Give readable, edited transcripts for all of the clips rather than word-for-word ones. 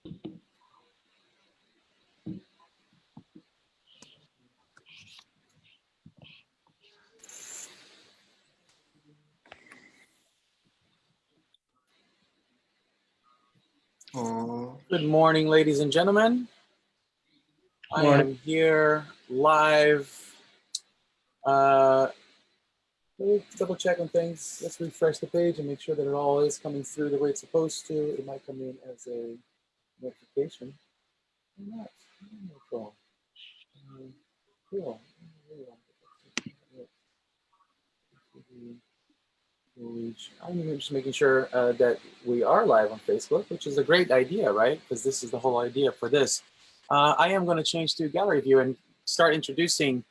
Good morning, ladies and gentlemen. I am here live. Let me double check on things. Let's refresh the page and make sure that it all is coming through the way it's supposed to. It might come in as a notification. Or not. Cool. Cool. I'm just making sure that we are live on Facebook, which is a great idea, right? Because this is the whole idea for this. I am going to change to gallery view and start introducing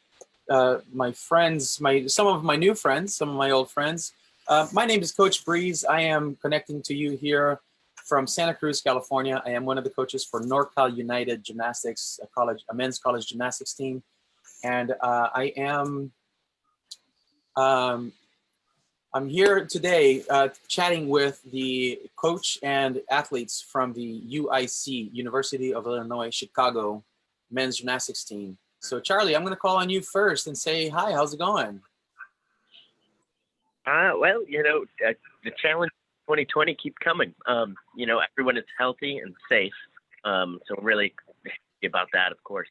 my friends, some of my new friends, some of my old friends. My name is Coach Breeze. I am connecting to you here from Santa Cruz, California. I am one of the coaches for NorCal United Gymnastics, a men's college gymnastics team. And I'm here today chatting with the coach and athletes from the UIC, University of Illinois, Chicago men's gymnastics team. So Charlie, I'm going to call on you first and say, hi, how's it going? Well, the challenge 2020 keep coming. Everyone is healthy and safe. So really happy about that, of course.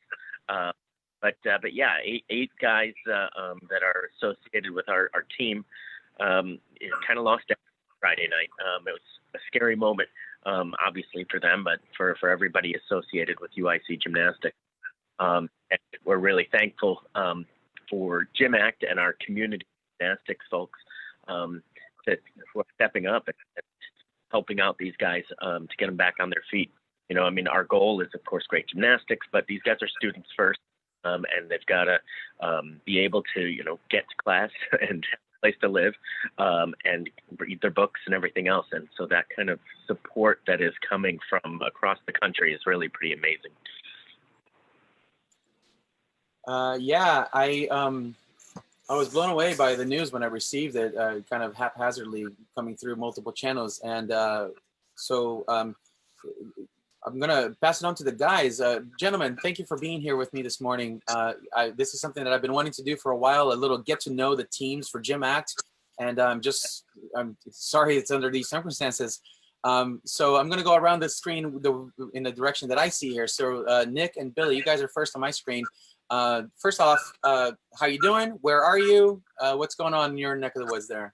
But yeah, eight guys that are associated with our team kind of lost Friday night. It was a scary moment, obviously for them, but for everybody associated with UIC Gymnastics. And we're really thankful for Gym Act and our community gymnastics folks for stepping up and helping out these guys to get them back on their feet. Our goal is, of course, great gymnastics, but these guys are students first, and they've got to be able to, get to class and have a place to live and read their books and everything else. And so that kind of support that is coming from across the country is really pretty amazing. I was blown away by the news when I received it, kind of haphazardly coming through multiple channels. And so I'm going to pass it on to the guys. Gentlemen, thank you for being here with me this morning. This is something that I've been wanting to do for a while, a little get to know the teams for Gym Act. And I'm sorry it's under these circumstances. So I'm going to go around the screen in the direction that I see here. So Nick and Billy, you guys are first on my screen. First off, how you doing? Where are you? What's going on in your neck of the woods there?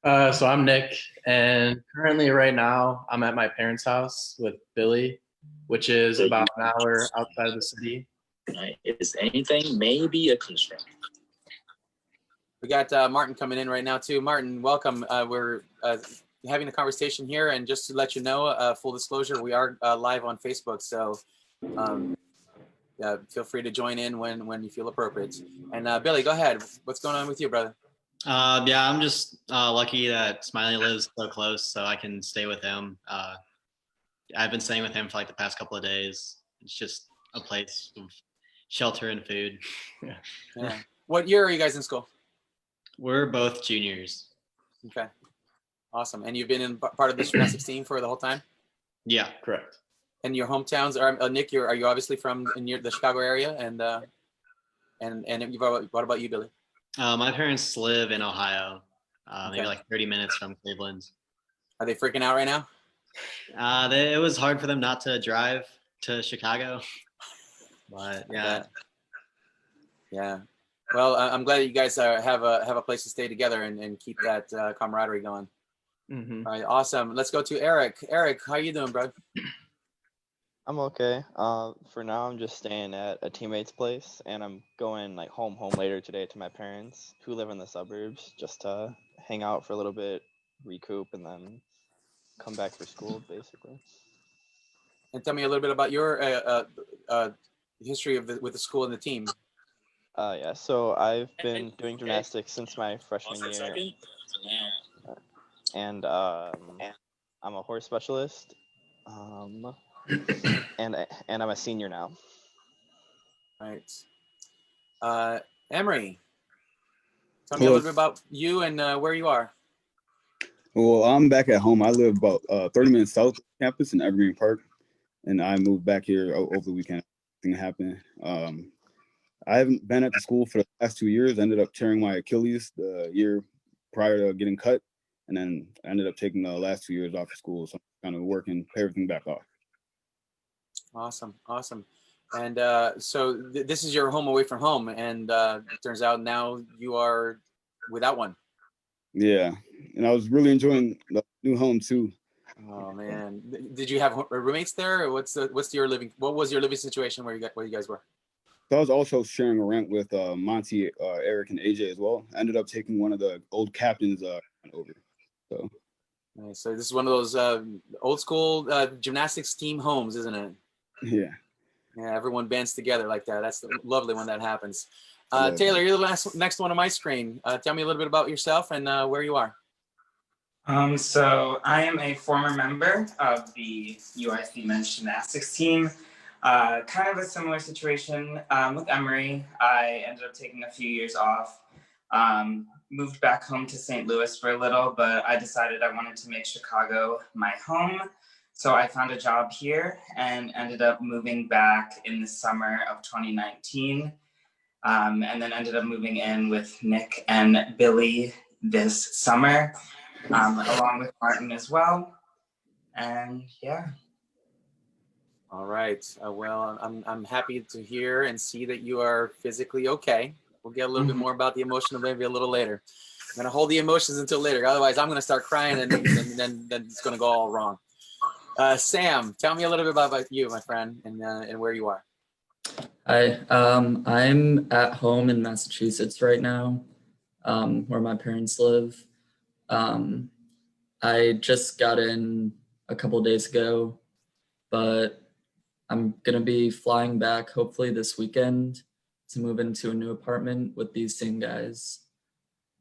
So I'm Nick, and currently right now I'm at my parents' house with Billy, which is about an hour outside of the city. Is anything maybe a constraint? We got Martin coming in right now too. Martin, welcome. We're having a conversation here, and just to let you know, full disclosure, we are live on Facebook, so feel free to join in when you feel appropriate. And Billy, go ahead. What's going on with you, brother? Yeah, I'm just lucky that Smiley lives so close, so I can stay with him. I've been staying with him for like the past couple of days. It's just a place of shelter and food. Yeah. What year are you guys in school? We're both juniors. Okay. Awesome. And you've been in part of the gymnastics team for the whole time? Yeah, correct. And your hometowns are Nick? Are you obviously from the Chicago area? And what about you, Billy? My parents live in Ohio, maybe like 30 minutes from Cleveland. Are they freaking out right now? It was hard for them not to drive to Chicago, but yeah. Yeah. Well, I'm glad that you guys have a place to stay together and keep that camaraderie going. Mm-hmm. All right, awesome. Let's go to Eric. Eric, how you doing, bro? I'm okay. For now, I'm just staying at a teammate's place, and I'm going home later today to my parents who live in the suburbs, just to hang out for a little bit, recoup, and then come back for school, basically. And tell me a little bit about your history with the school and the team. Yeah. So I've been doing gymnastics since my freshman year, and I'm a horse specialist. And I'm a senior now. Right. Emery, tell me a little bit about you and where you are. Well, I'm back at home. I live about 30 minutes south of campus in Evergreen Park. and I moved back here over the weekend. Thing happened. I haven't been at the school for the last 2 years. I ended up tearing my Achilles the year prior to getting cut, and then I ended up taking the last 2 years off of school. So I'm kind of working, pay everything back off. Awesome, awesome. And so this is your home away from home, and it turns out now you are without one. Yeah, and I was really enjoying the new home too. Oh man, did you have roommates there, or what was your living situation where you guys were? So I was also sharing a rent with Monty, Eric, and AJ as well. I ended up taking one of the old captains over. So Nice. So this is one of those old school gymnastics team homes, isn't it? yeah. Yeah, everyone bands together like that. That's lovely when that happens. Yeah. Taylor, you're the next one on my screen. Tell me a little bit about yourself and where you are. So I am a former member of the UIC men's gymnastics team. Kind of a similar situation with Emory. I ended up taking a few years off, moved back home to St. Louis for a little, but I decided I wanted to make Chicago my home. So I found a job here and ended up moving back in the summer of 2019. And then ended up moving in with Nick and Billy this summer, along with Martin as well. And yeah. All right. Well, I'm happy to hear and see that you are physically okay. We'll get a little bit more about the emotional maybe a little later. I'm gonna hold the emotions until later. Otherwise, I'm gonna start crying and then it's gonna go all wrong. Sam, tell me a little bit about you, my friend, and where you are. Hi, I'm at home in Massachusetts right now, where my parents live. I just got in a couple days ago, but I'm gonna be flying back hopefully this weekend to move into a new apartment with these same guys.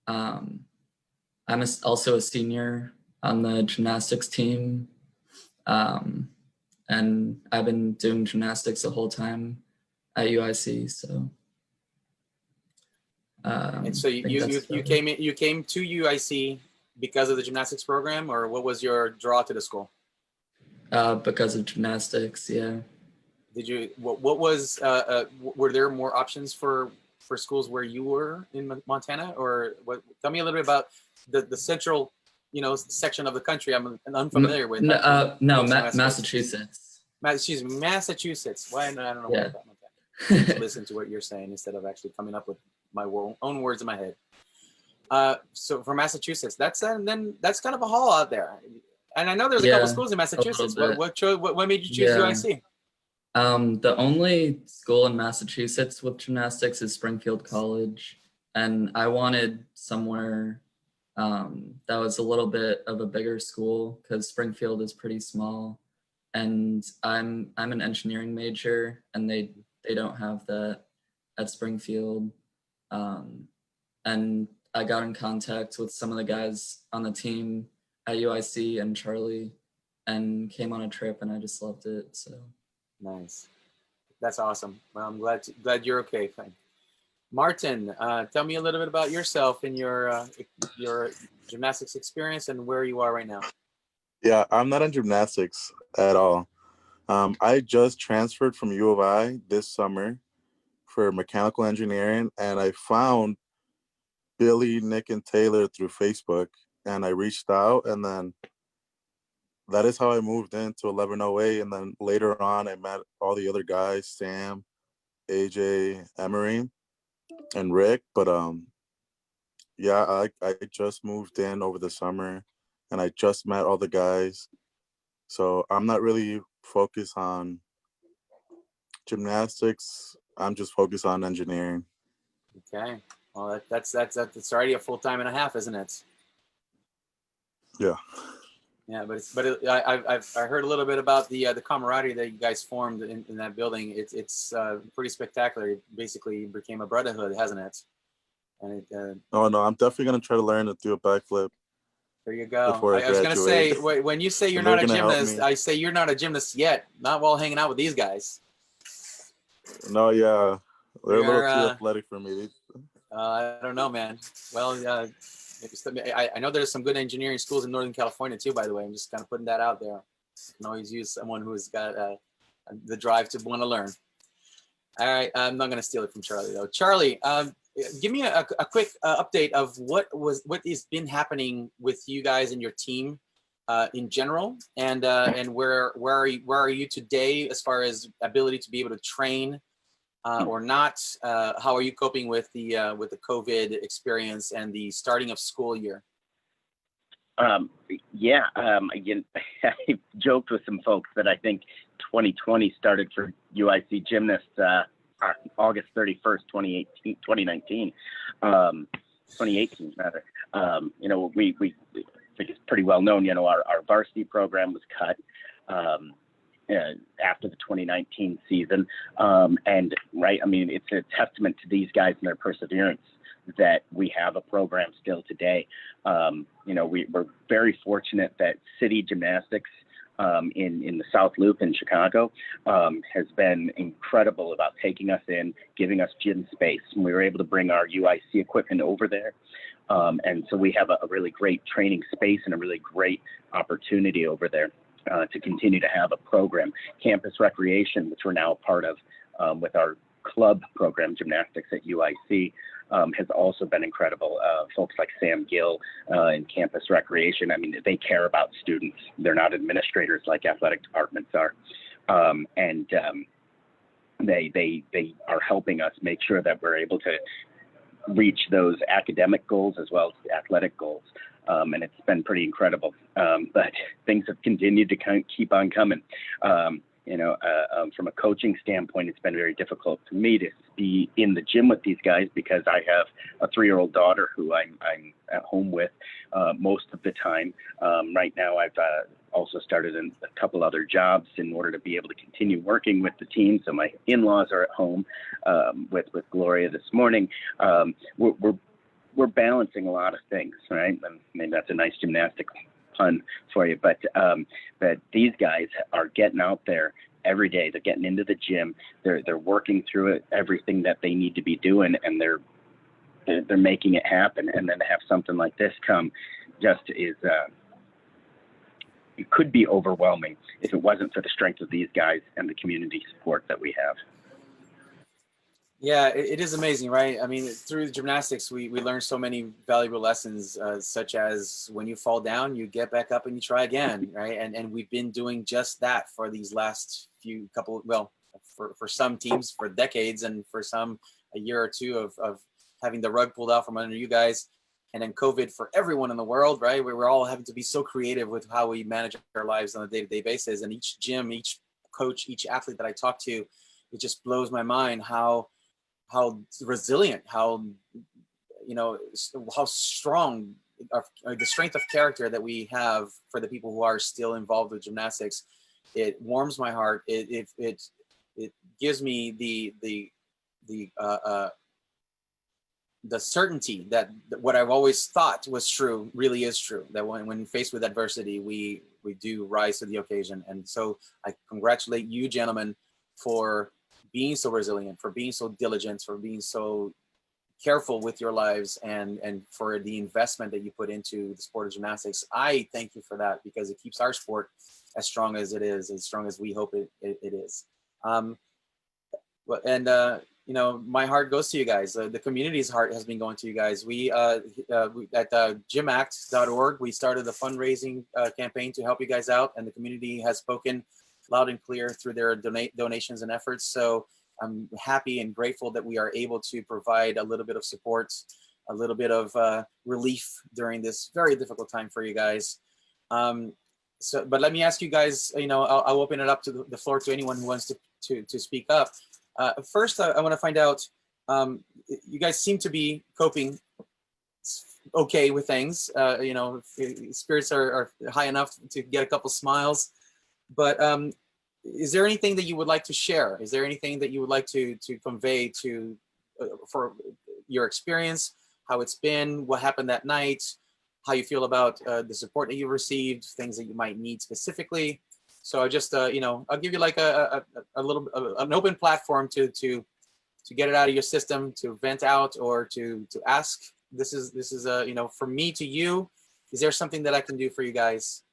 I'm also a senior on the gymnastics team, and I've been doing gymnastics the whole time at UIC. So, And so you came to UIC because of the gymnastics program, or what was your draw to the school? Because of gymnastics, yeah. Did you what was were there more options for schools where you were in Montana, or what? Tell me a little bit about the central, section of the country I'm unfamiliar with. Massachusetts. Excuse me, Massachusetts. Why? I don't know. Yeah. I need to listen to what you're saying instead of actually coming up with my own words in my head. So for Massachusetts, that's kind of a haul out there. And I know there's a couple schools in Massachusetts. What made you choose UIC? The only school in Massachusetts with gymnastics is Springfield College, and I wanted somewhere that was a little bit of a bigger school because Springfield is pretty small, and I'm an engineering major, and they don't have that at Springfield. And I got in contact with some of the guys on the team at UIC and Charley, and came on a trip, and I just loved it. So nice, that's awesome. Well, I'm glad you're okay. Thank. Martin, tell me a little bit about yourself and your gymnastics experience and where you are right now. Yeah, I'm not in gymnastics at all. I just transferred from U of I this summer for mechanical engineering, and I found Billy, Nick, and Taylor through Facebook, and I reached out, and then that is how I moved into 1108. And then later on, I met all the other guys, Sam, AJ, Emery, and Rick. But yeah, I just moved in over the summer, and I just met all the guys. So I'm not really focused on gymnastics. I'm just focused on engineering. Okay. Well, that's already a full time and a half, isn't it? Yeah. Yeah, I've heard a little bit about the camaraderie that you guys formed in that building. It's pretty spectacular. It basically became a brotherhood, hasn't it? And Oh no, I'm definitely gonna try to learn to do a backflip. There you go. Before I was gonna say, graduate. when you say you're They're not a gonna help gymnast, me. I say you're not a gymnast yet. Not while hanging out with these guys. No, yeah, they're a little too You're, athletic for me. I don't know, man. Well, I know there's some good engineering schools in Northern California too, by the way. I'm just kind of putting that out there. You can always use someone who's got the drive to want to learn. All right, I'm not going to steal it from Charley though. Charley, give me a quick update of what has been happening with you guys and your team in general, and where are you today as far as ability to be able to train or not? How are you coping with the COVID experience and the starting of school year? Again, I joked with some folks that I think 2020 started for UIC gymnasts August 31st, 2019, 2018 rather. We think it's pretty well known, our varsity program was cut after the 2019 season. It's a testament to these guys and their perseverance that we have a program still today. We're very fortunate that City Gymnastics in the South Loop in Chicago has been incredible about taking us in, giving us gym space. And we were able to bring our UIC equipment over there. And so we have a really great training space and a really great opportunity over there to continue to have a program. Campus recreation, which we're now a part of with our club program, Gymnastics at UIC, has also been incredible. Folks like Sam Gill in campus recreation, they care about students. They're not administrators like athletic departments are. They are helping us make sure that we're able to reach those academic goals as well as athletic goals. And it's been pretty incredible. But things have continued to keep on coming. From a coaching standpoint, it's been very difficult for me to be in the gym with these guys because I have a 3-year-old daughter who I'm at home with most of the time. Right now, I've also started a couple other jobs in order to be able to continue working with the team. So my in-laws are at home with Gloria this morning. We're balancing a lot of things, right? Maybe that's a nice gymnastic pun for you, but these guys are getting out there every day. They're getting into the gym. They're working through it, everything that they need to be doing, and they're making it happen. And then to have something like this come, just is it could be overwhelming if it wasn't for the strength of these guys and the community support that we have. Yeah, it is amazing, right? Through gymnastics, we learn so many valuable lessons, such as when you fall down, you get back up and you try again, right? And we've been doing just that for these last for some teams for decades, and for some a year or two of having the rug pulled out from under you guys. And then COVID for everyone in the world, right? We're all having to be so creative with how we manage our lives on a day-to-day basis. And each gym, each coach, each athlete that I talk to, it just blows my mind how resilient, how strong the strength of character that we have for the people who are still involved with gymnastics. It warms my heart. It gives me the certainty that what I've always thought was true really is true. That when faced with adversity, we do rise to the occasion. And so I congratulate you, gentlemen, for being so resilient, for being so diligent, for being so careful with your lives, and for the investment that you put into the sport of gymnastics. I thank you for that, because it keeps our sport as strong as it is, as strong as we hope it is. My heart goes to you guys. The community's heart has been going to you guys. We at gymact.org, we started a fundraising campaign to help you guys out, and the community has spoken loud and clear through their donations and efforts. So I'm happy and grateful that we are able to provide a little bit of support, a little bit of relief during this very difficult time for you guys. But let me ask you guys, I'll open it up to the floor to anyone who wants to speak up. First, I want to find out, you guys seem to be coping okay with things. Spirits are high enough to get a couple smiles. But is there anything that you would like to share? Is there anything that you would like to convey for your experience, how it's been, what happened that night, how you feel about the support that you received, things that you might need specifically? So I just, I'll give you like a little an open platform to get it out of your system, to vent out, or to ask. This is from me to you. Is there something that I can do for you guys?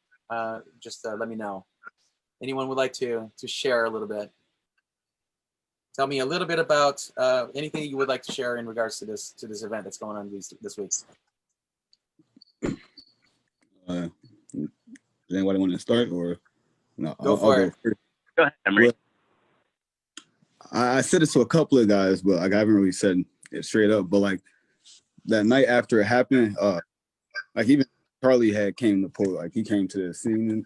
Just let me know. Anyone would like to share a little bit? Tell me a little bit about anything you would like to share in regards to this event that's going on this week. Does anybody want to start, or no? Go for it. First. Go ahead, Emery. Well, I said it to a couple of guys, but like I haven't really said it straight up. But like that night after it happened, like even Charley had came to pull, like he came to the scene. And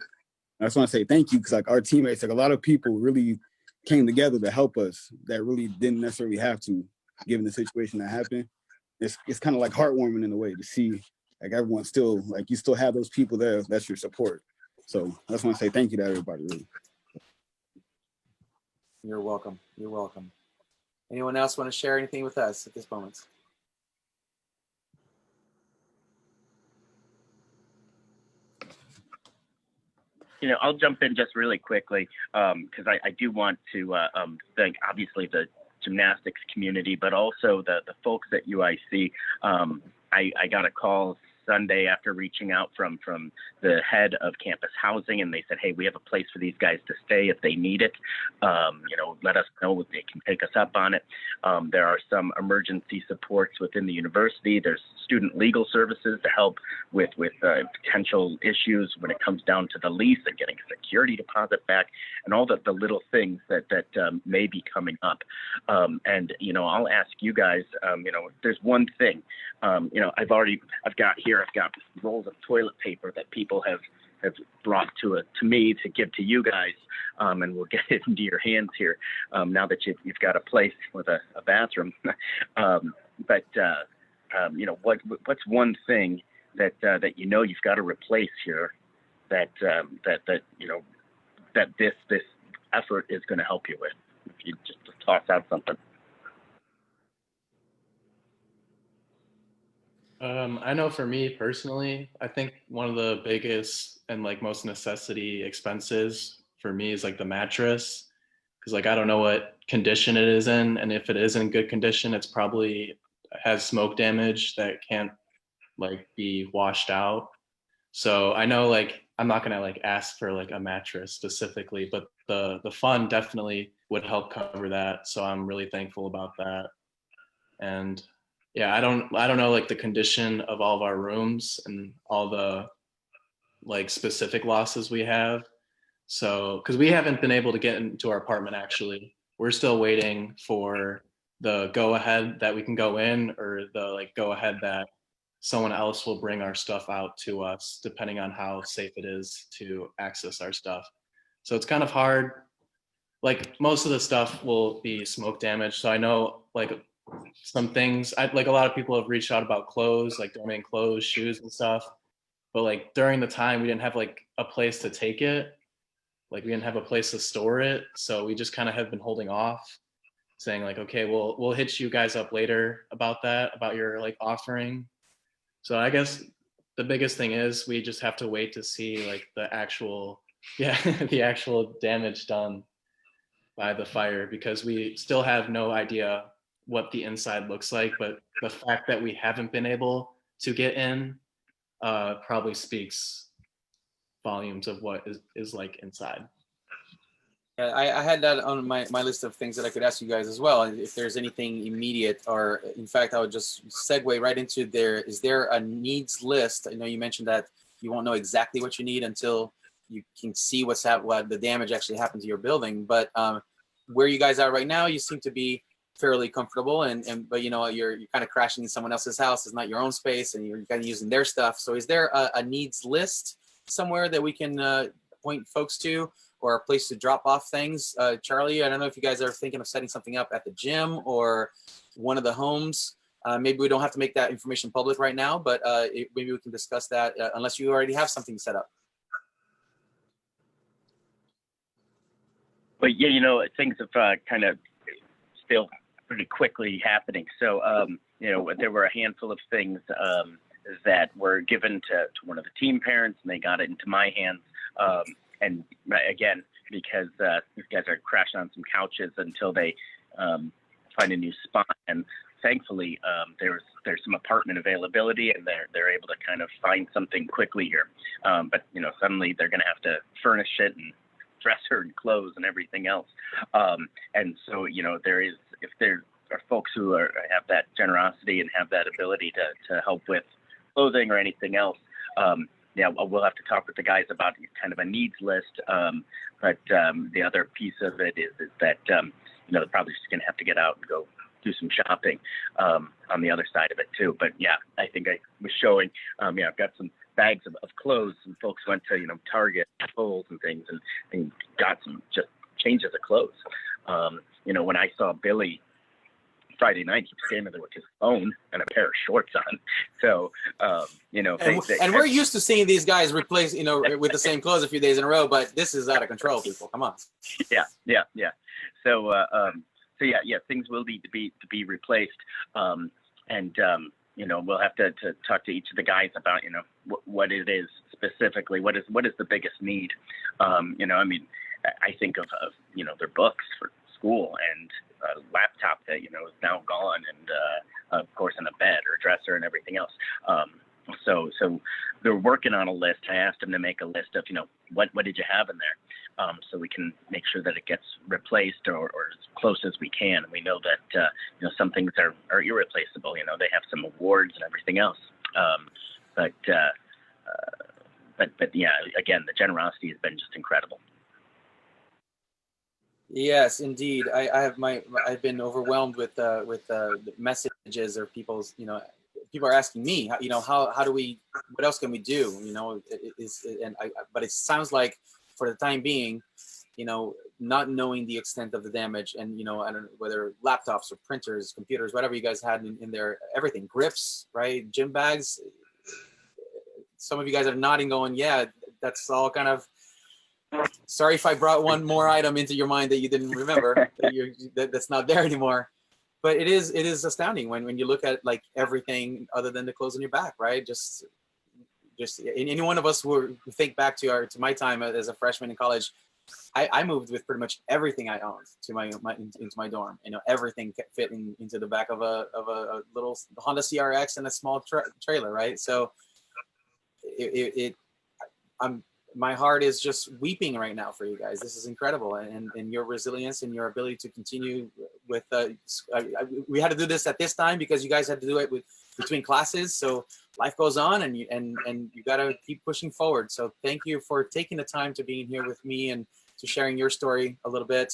I just want to say thank you, because like our teammates, like a lot of people really came together to help us that really didn't necessarily have to, given the situation that happened. It's kind of like heartwarming in a way to see like everyone still, like you still have those people there. That's your support. So I just want to say thank you to everybody. Really. You're welcome. You're welcome. Anyone else want to share anything with us at this moment? I'll jump in just really quickly because I do want to thank obviously the gymnastics community, but also the folks at UIC. I got a call Sunday after reaching out from the head of campus housing, and they said, hey, we have a place for these guys to stay if they need it. Let us know if they can take us up on it. There are some emergency supports within the university. There's student legal services to help with potential issues when it comes down to the lease and getting a security deposit back, and all the little things that may be coming up. I'll ask you guys, if there's one thing, I've got rolls of toilet paper that people have brought to me to give to you guys, and we'll get it into your hands here now that you've got a place with a bathroom. What's one thing that you've got to replace here that this effort is going to help you with? If you just toss out something. I know for me personally, I think one of the biggest and like most necessity expenses for me is like the mattress, because like I don't know what condition it is in, and if it is in good condition, it's probably has smoke damage that can't like be washed out. So I know like I'm not gonna like ask for like a mattress specifically, but the fund definitely would help cover that. So I'm really thankful about that. And yeah, I don't know like the condition of all of our rooms and all the like specific losses we have. So because we haven't been able to get into our apartment actually. We're still waiting for the go ahead that we can go in, or the like go ahead that someone else will bring our stuff out to us, depending on how safe it is to access our stuff. So it's kind of hard. Like most of the stuff will be smoke damage. So I know like some things, like a lot of people have reached out about clothes, like donating clothes, shoes and stuff. But like during the time we didn't have like a place to take it. Like we didn't have a place to store it. So we just kind of have been holding off, saying like, okay, we'll hit you guys up later about that, about your like offering. So I guess the biggest thing is we just have to wait to see like the actual damage done by the fire, because we still have no idea what the inside looks like. But the fact that we haven't been able to get in probably speaks volumes of what is like inside. Yeah, I had that on my list of things that I could ask you guys as well. If there's anything immediate, or in fact, I would just segue right into there. Is there a needs list? I know you mentioned that you won't know exactly what you need until you can see what the damage actually happened to your building. But where you guys are right now, you seem to be fairly comfortable, but you're kind of crashing in someone else's house. It's not your own space, and you're kind of using their stuff. So is there a needs list somewhere that we can point folks to, or a place to drop off things? Charley, I don't know if you guys are thinking of setting something up at the gym or one of the homes. Maybe we don't have to make that information public right now, but maybe we can discuss that unless you already have something set up. But yeah, things have kind of still pretty quickly happening. So, there were a handful of things that were given to one of the team parents, and they got it into my hands. And again, because these guys are crashing on some couches until they find a new spot. And thankfully, there's some apartment availability, and they're able to kind of find something quickly here. But suddenly they're going to have to furnish it and dresser and clothes and everything else. And so, if there are folks who have that generosity and have that ability to help with clothing or anything else, we'll have to talk with the guys about kind of a needs list. But the other piece of it is that, they're probably just going to have to get out and go do some shopping on the other side of it too. But yeah, I think I was showing, I've got some bags of clothes, and folks went to, Target, Kohl's and things, and got some just changes of clothes. When I saw Billy Friday night, he was standing there with his phone and a pair of shorts on. So, and we're used to seeing these guys replace, with the same clothes a few days in a row, but this is out of control, people. Come on. Yeah. So, things will need to be replaced. We'll have to talk to each of the guys about, what it is specifically, what is the biggest need. I think of their books for school and a laptop that, is now gone, and of course in a bed or a dresser and everything else. So they're working on a list. I asked them to make a list of, what did you have in there? So we can make sure that it gets replaced or as close as we can. And we know that, some things are irreplaceable. They have some awards and everything else. But yeah, again, the generosity has been just incredible. Yes, indeed. I've been overwhelmed with the messages or people's, people are asking me, how do we, what else can we do? But it sounds like for the time being, not knowing the extent of the damage, and I don't know whether laptops or printers, computers, whatever you guys had in there, everything, grips, right, gym bags. Some of you guys are nodding, going, yeah, that's all kind of. Sorry if I brought one more item into your mind that you didn't remember, that's not there anymore. But it is astounding when you look at like everything other than the clothes on your back, right? Just any one of us who think back to my time as a freshman in college, I moved with pretty much everything I owned to into my dorm. Everything fit into the back of a little Honda CRX and a small trailer, right? So my heart is just weeping right now for you guys. This is incredible, and your resilience and your ability to continue with. We had to do this at this time because you guys had to do it between classes. So life goes on, and you got to keep pushing forward. So thank you for taking the time to being here with me and to sharing your story a little bit.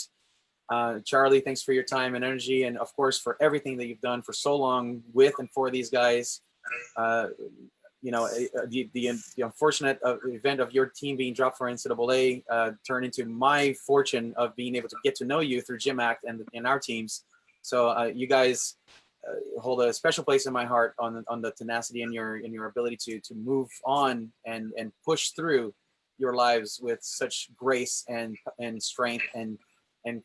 Charley, thanks for your time and energy, and of course for everything that you've done for so long with and for these guys. The unfortunate event of your team being dropped for NCAA turned into my fortune of being able to get to know you through Gym Act and our teams. So you guys hold a special place in my heart on the tenacity and your ability to move on and push through your lives with such grace and strength and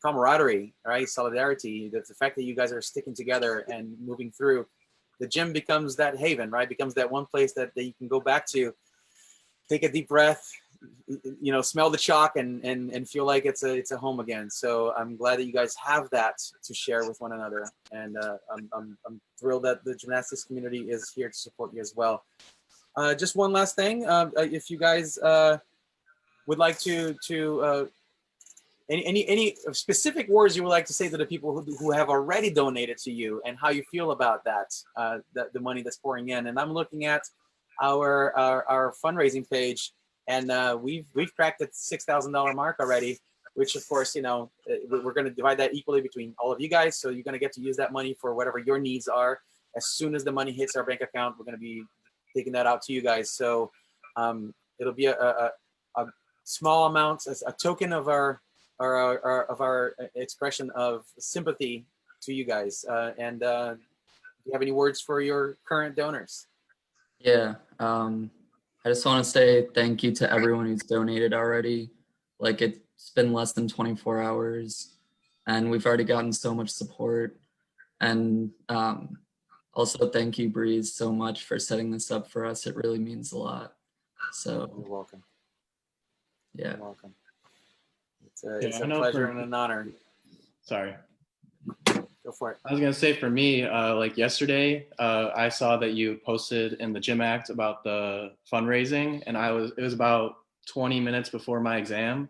camaraderie, right? Solidarity. The fact that you guys are sticking together and moving through. The gym becomes that haven, right? Becomes that one place that you can go back to, take a deep breath, smell the chalk and feel like it's a home again. So I'm glad that you guys have that to share with one another. And I'm thrilled that the gymnastics community is here to support you as well. Just one last thing. If you guys would like to any specific words you would like to say to the people who have already donated to you and how you feel about that, the money that's pouring in. And I'm looking at our fundraising page, and we've cracked the $6,000 mark already, which of course, we're going to divide that equally between all of you guys. So you're going to get to use that money for whatever your needs are. As soon as the money hits our bank account, we're going to be taking that out to you guys. So it'll be a small amount, a token of our expression of sympathy to you guys. And do you have any words for your current donors? Yeah, I just want to say thank you to everyone who's donated already. Like, it's been less than 24 hours and we've already gotten so much support. And also thank you, Breeze, so much for setting this up for us. It really means a lot. So you're welcome. Yeah. You're welcome. It's a pleasure and an honor. Sorry. Go for it. I was gonna say for me, like yesterday, I saw that you posted in the Gym Act about the fundraising, and it was about 20 minutes before my exam,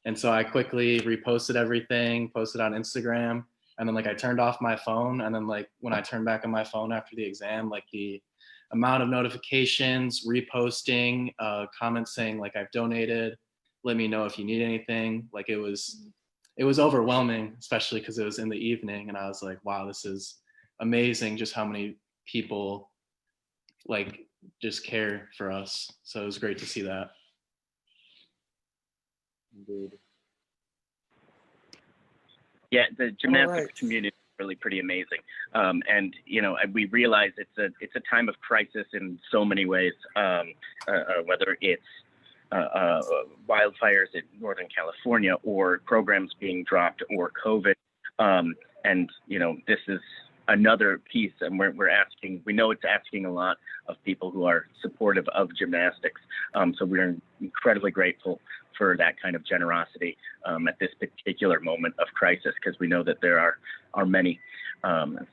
And so I quickly reposted everything, posted on Instagram, and then like I turned off my phone. And then like when I turned back on my phone after the exam, like the amount of notifications, reposting, comments saying like I've donated, let me know if you need anything. Like it was overwhelming, especially because it was in the evening, and I was like, wow, this is amazing just how many people like just care for us. So it was great to see that. Indeed. Yeah, the gymnastics right. community is really pretty amazing, and you know we realize it's a time of crisis in so many ways. Whether it's wildfires in Northern California, or programs being dropped, or COVID, and you know this is another piece, and we're asking. We know it's asking a lot of people who are supportive of gymnastics. So we're incredibly grateful for that kind of generosity at this particular moment of crisis, because we know that there are many.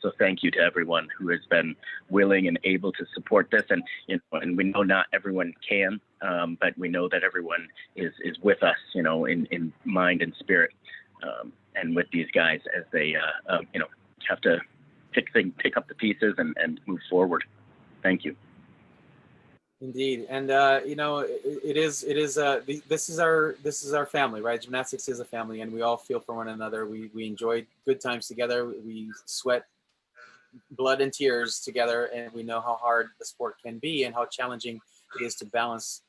So thank you to everyone who has been willing and able to support this. And you know, and we know not everyone can, but we know that everyone is with us, you know, in mind and spirit, and with these guys as they you know have to pick up the pieces and move forward. Thank you. Indeed, and you know, this is our family, right? Gymnastics is a family, and we all feel for one another. We enjoy good times together. We sweat blood and tears together, and we know how hard the sport can be and how challenging it is to balance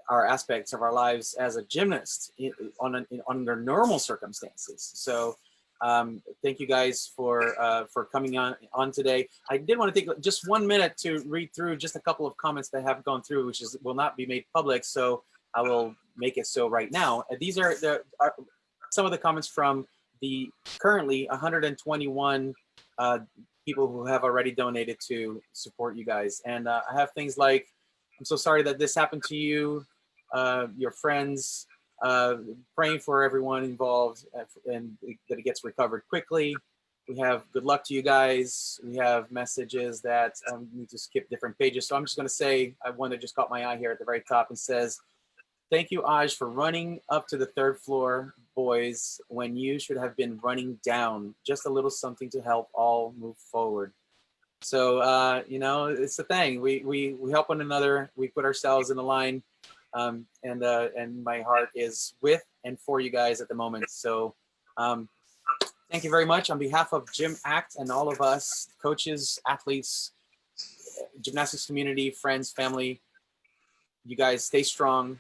our aspects of our lives as a gymnast under normal circumstances. So thank you guys for coming on today. I did want to take just 1 minute to read through just a couple of comments that have gone through, which will not be made public, so I will make it so right now. These are some of the comments from the currently 121 people who have already donated to support you guys. And I have things like, I'm so sorry that this happened to you, your friends, praying for everyone involved and that it gets recovered quickly. We have good luck to you guys. We have messages that need to skip different pages. So I'm just going to say, one that just caught my eye here at the very top and says, thank you, Aj, for running up to the 3rd floor, boys, when you should have been running down. Just a little something to help all move forward. So, you know, it's the thing. We help one another. We put ourselves in the line. And my heart is with and for you guys at the moment. So thank you very much on behalf of Gym Act and all of us, coaches, athletes, gymnastics community, friends, family. You guys stay strong,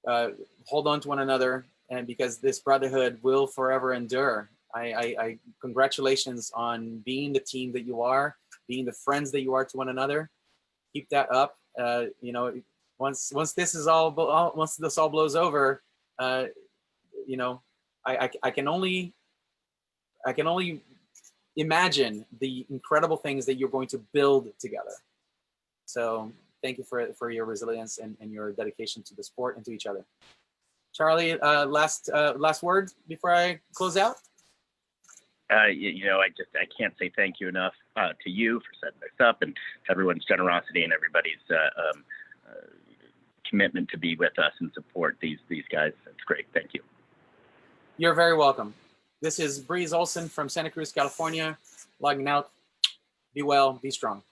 hold on to one another, and because this brotherhood will forever endure. I congratulations on being the team that you are, being the friends that you are to one another. Keep that up. You know, once this all blows over, you know, I can only imagine the incredible things that you're going to build together. So thank you for your resilience and your dedication to the sport and to each other. Charley, last word before I close out. You know, I can't say thank you enough to you for setting this up, and to everyone's generosity and everybody's commitment to be with us and support these guys. It's great. Thank you. You're very welcome. This is Breeze Olson from Santa Cruz, California, logging out. Be well, be strong.